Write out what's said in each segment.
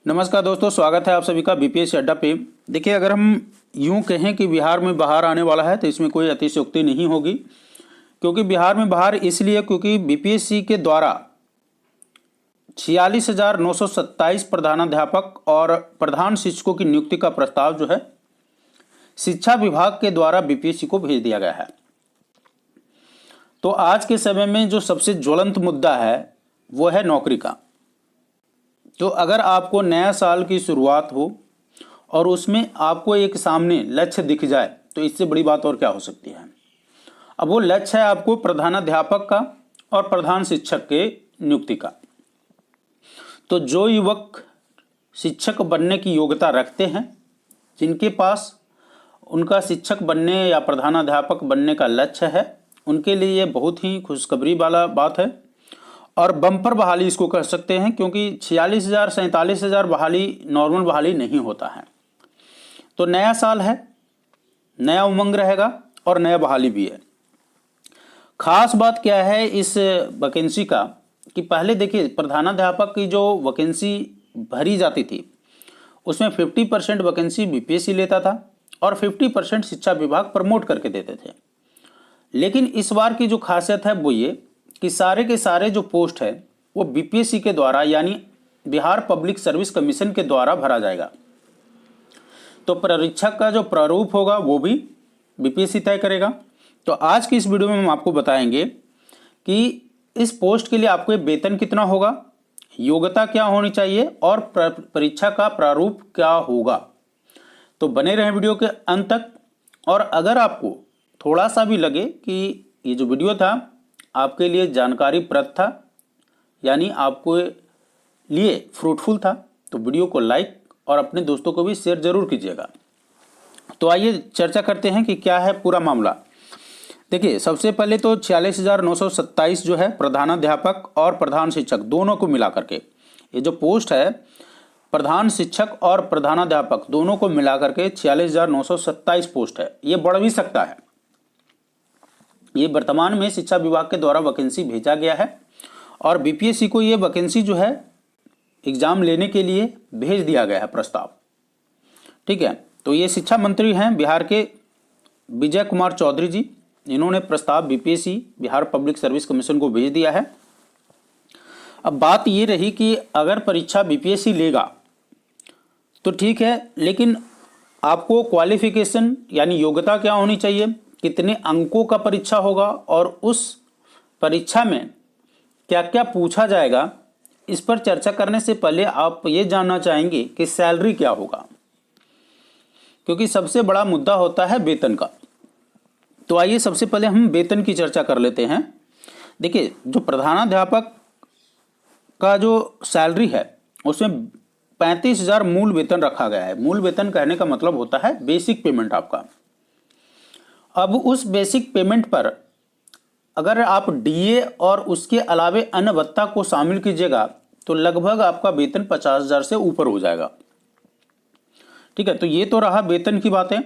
नमस्कार दोस्तों, स्वागत है आप सभी का बीपीएससी अड्डा पे। देखिए, अगर हम यूं कहें कि बिहार में बाहर आने वाला है तो इसमें कोई अतिशयोक्ति नहीं होगी, क्योंकि बिहार में बाहर इसलिए क्योंकि बीपीएससी के द्वारा 46,927 प्रधानाध्यापक और प्रधान शिक्षकों की नियुक्ति का प्रस्ताव जो है शिक्षा विभाग के द्वारा बीपीएससी को भेज दिया गया है। तो आज के समय में जो सबसे ज्वलंत मुद्दा है वो है नौकरी का। तो अगर आपको नया साल की शुरुआत हो और उसमें आपको एक सामने लक्ष्य दिख जाए तो इससे बड़ी बात और क्या हो सकती है। अब वो लक्ष्य है आपको प्रधानाध्यापक का और प्रधान शिक्षक के नियुक्ति का। तो जो युवक शिक्षक बनने की योग्यता रखते हैं, जिनके पास उनका शिक्षक बनने या प्रधानाध्यापक बनने का लक्ष्य है, उनके लिए ये बहुत ही खुशखबरी वाला बात है और बम्पर बहाली इसको कह सकते हैं, क्योंकि 46,000 47,000 बहाली नॉर्मल बहाली नहीं होता है। तो नया साल है, नया उमंग रहेगा और नया बहाली भी है। खास बात क्या है इस वैकेंसी का कि पहले देखिए, प्रधानाध्यापक की जो वैकेंसी भरी जाती थी उसमें 50% वैकेंसी बीपीएससी लेता था और 50% शिक्षा विभाग प्रमोट करके देते थे। लेकिन इस बार की जो खासियत है वो ये कि सारे के सारे जो पोस्ट है वो बीपीएससी के द्वारा यानी बिहार पब्लिक सर्विस कमीशन के द्वारा भरा जाएगा। तो परीक्षा का जो प्रारूप होगा वो भी बीपीएससी तय करेगा। तो आज की इस वीडियो में हम आपको बताएंगे कि इस पोस्ट के लिए आपको वेतन कितना होगा, योग्यता क्या होनी चाहिए और परीक्षा का प्रारूप क्या होगा। तो बने रहें वीडियो के अंत तक। और अगर आपको थोड़ा सा भी लगे कि ये जो वीडियो था आपके लिए जानकारीप्रद था यानी आपको लिए फ्रूटफुल था, तो वीडियो को लाइक और अपने दोस्तों को भी शेयर जरूर कीजिएगा। तो आइए चर्चा करते हैं कि क्या है पूरा मामला। देखिए, सबसे पहले तो 46,927 जो है प्रधानाध्यापक और प्रधान शिक्षक दोनों को मिला करके ये जो पोस्ट है, प्रधान शिक्षक और प्रधानाध्यापक दोनों को मिला करके 46,927 पोस्ट है। ये बढ़ भी सकता है। ये वर्तमान में शिक्षा विभाग के द्वारा वैकेंसी भेजा गया है और बीपीएससी को ये वैकेंसी जो है एग्जाम लेने के लिए भेज दिया गया है प्रस्ताव। ठीक है, तो ये शिक्षा मंत्री हैं बिहार के विजय कुमार चौधरी जी। इन्होंने प्रस्ताव BPSC Bihar public service commission को भेज दिया है। अब बात ये रही कि अगर परीक्षा बीपीएससी लेगा तो ठीक है, लेकिन आपको क्वालिफिकेशन यानी योग्यता क्या होनी चाहिए, कितने अंकों का परीक्षा होगा और उस परीक्षा में क्या क्या पूछा जाएगा, इस पर चर्चा करने से पहले आप ये जानना चाहेंगे कि सैलरी क्या होगा, क्योंकि सबसे बड़ा मुद्दा होता है वेतन का। तो आइए सबसे पहले हम वेतन की चर्चा कर लेते हैं। देखिए, जो प्रधानाध्यापक का जो सैलरी है उसमें 35,000 मूल वेतन रखा गया है। मूल वेतन कहने का मतलब होता है बेसिक पेमेंट आपका। अब उस बेसिक पेमेंट पर अगर आप डीए और उसके अलावे अन्य भत्ता को शामिल कीजिएगा तो लगभग आपका वेतन 50,000 से ऊपर हो जाएगा। ठीक है, तो ये तो रहा वेतन की बातें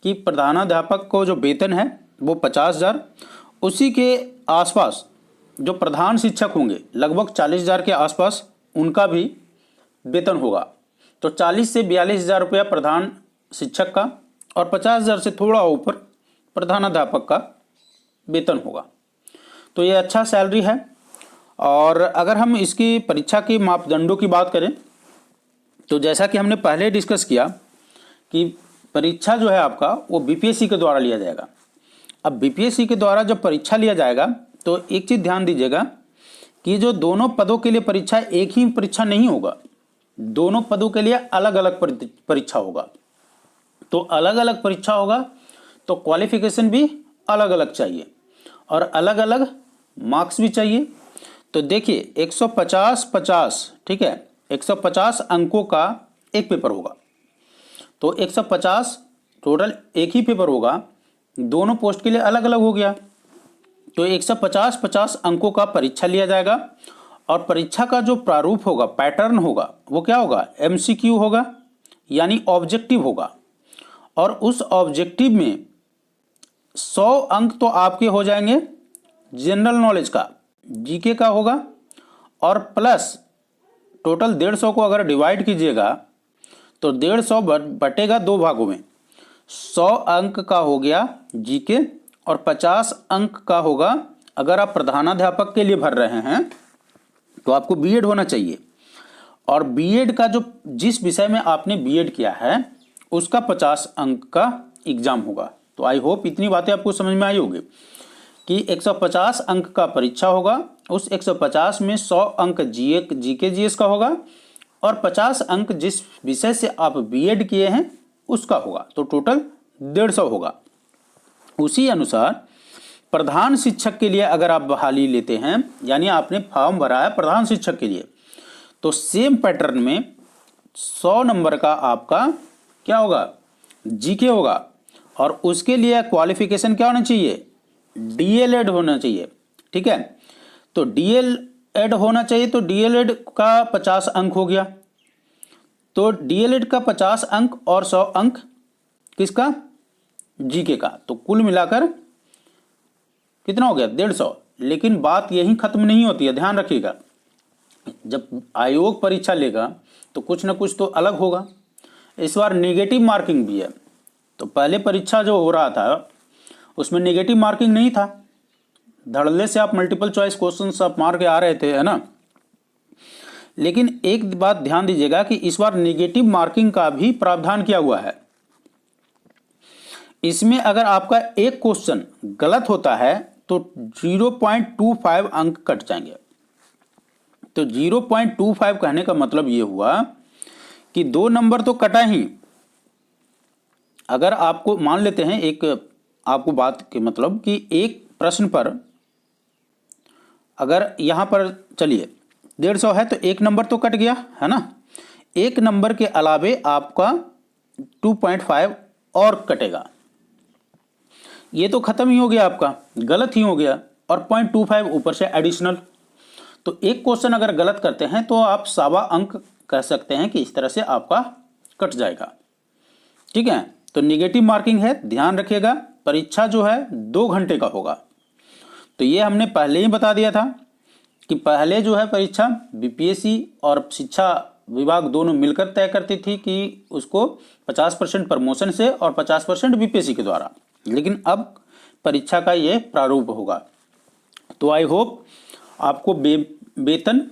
कि प्रधानाध्यापक को जो वेतन है वो 50,000। उसी के आसपास जो प्रधान शिक्षक होंगे लगभग 40,000 के आसपास उनका भी वेतन होगा। तो 40 से 42,000 रुपया प्रधान शिक्षक का और 50,000 से थोड़ा ऊपर प्रधानाध्यापक का वेतन होगा। तो ये अच्छा सैलरी है। और अगर हम इसकी परीक्षा के मापदंडों की बात करें तो जैसा कि हमने पहले डिस्कस किया कि परीक्षा जो है आपका वो बीपीएससी के द्वारा लिया जाएगा। अब बीपीएससी के द्वारा जब परीक्षा लिया जाएगा तो एक चीज़ ध्यान दीजिएगा कि जो दोनों पदों के लिए परीक्षा एक ही परीक्षा नहीं होगा, दोनों पदों के लिए अलग अलग परीक्षा होगा। तो अलग अलग परीक्षा होगा तो क्वालिफिकेशन भी अलग अलग चाहिए और अलग अलग मार्क्स भी चाहिए। तो देखिए 150-50, ठीक है, 150 अंकों का एक पेपर होगा। तो 150 टोटल एक ही पेपर होगा, दोनों पोस्ट के लिए अलग अलग हो गया। तो 150-50 अंकों का परीक्षा लिया जाएगा और परीक्षा का जो प्रारूप होगा, पैटर्न होगा, वो क्या होगा, एमसीक्यू होगा यानी ऑब्जेक्टिव होगा। और उस ऑब्जेक्टिव में 100 अंक तो आपके हो जाएंगे जनरल नॉलेज का, जीके का होगा और प्लस टोटल 150 को अगर डिवाइड कीजिएगा तो 150 बटेगा 2 भागों में। 100 अंक का हो गया जीके और 50 अंक का होगा, अगर आप प्रधानाध्यापक के लिए भर रहे हैं तो आपको बीएड होना चाहिए, और बीएड का जो जिस विषय में आपने बीएड किया है उसका 50 अंक का एग्जाम होगा। तो आई होप इतनी बातें आपको समझ में आई होगी कि 150 अंक का परीक्षा होगा, उस 150 में 100 अंक जीके जीएस का होगा और 50 अंक जिस विषय से आप बीएड किए हैं उसका होगा, तो टोटल 150 होगा। उसी अनुसार प्रधान शिक्षक के लिए अगर आप बहाली लेते हैं, यानी आपने फॉर्म भरा है प्रधान शिक्षक के लिए, तो सेम पैटर्न में 100 नंबर का आपका क्या होगा, जीके होगा, और उसके लिए क्वालिफिकेशन क्या होना चाहिए, डीएलएड होना चाहिए। ठीक है, तो डीएलएड होना चाहिए, तो डीएलएड का 50 अंक हो गया, तो डीएलएड का 50 अंक और 100 अंक किसका, जीके का, तो कुल मिलाकर कितना हो गया, 150। लेकिन बात यहीं खत्म नहीं होती है, ध्यान रखिएगा, जब आयोग परीक्षा लेगा तो कुछ ना कुछ तो अलग होगा। इस बार नेगेटिव मार्किंग भी है, तो पहले परीक्षा जो हो रहा था उसमें नेगेटिव मार्किंग नहीं था, धड़ल्ले से आप मल्टीपल चॉइस क्वेश्चंस आप मार के आ रहे थे, है ना। लेकिन एक बात ध्यान दीजिएगा कि इस बार नेगेटिव मार्किंग का भी प्रावधान किया हुआ है। इसमें अगर आपका एक क्वेश्चन गलत होता है तो 0.25 अंक कट जाएंगे। तो 0.25 कहने का मतलब ये हुआ कि 2 नंबर तो कटा ही। अगर आपको मान लेते हैं, एक आपको बात के मतलब कि एक प्रश्न पर अगर यहां पर चलिए 150 है तो 1 नंबर तो कट गया, है ना। 1 नंबर के अलावे आपका 2.5 और कटेगा, ये तो खत्म ही हो गया, आपका गलत ही हो गया, और 0.25 ऊपर से एडिशनल। तो एक क्वेश्चन अगर गलत करते हैं तो आप 1.25 अंक कह सकते हैं कि इस तरह से आपका कट जाएगा। ठीक है, तो नेगेटिव मार्किंग है, ध्यान रखिएगा। परीक्षा जो है 2 घंटे का होगा, तो ये हमने पहले ही बता दिया था कि पहले जो है परीक्षा बीपीएससी और शिक्षा विभाग दोनों मिलकर तय करती थी कि उसको 50% प्रमोशन से और 50% बीपीएससी के द्वारा, लेकिन अब परीक्षा का ये प्रारूप होगा। तो आई होप आपको वेतन,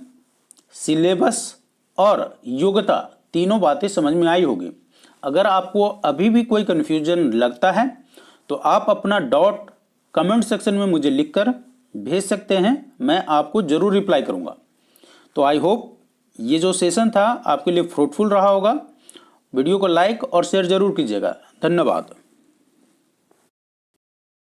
सिलेबस और योग्यता तीनों बातें समझ में आई होगी। अगर आपको अभी भी कोई कन्फ्यूजन लगता है तो आप अपना डॉट कमेंट सेक्शन में मुझे लिखकर भेज सकते हैं, मैं आपको जरूर रिप्लाई करूंगा। तो आई होप ये जो सेशन था आपके लिए फ्रूटफुल रहा होगा। वीडियो को लाइक और शेयर जरूर कीजिएगा। धन्यवाद।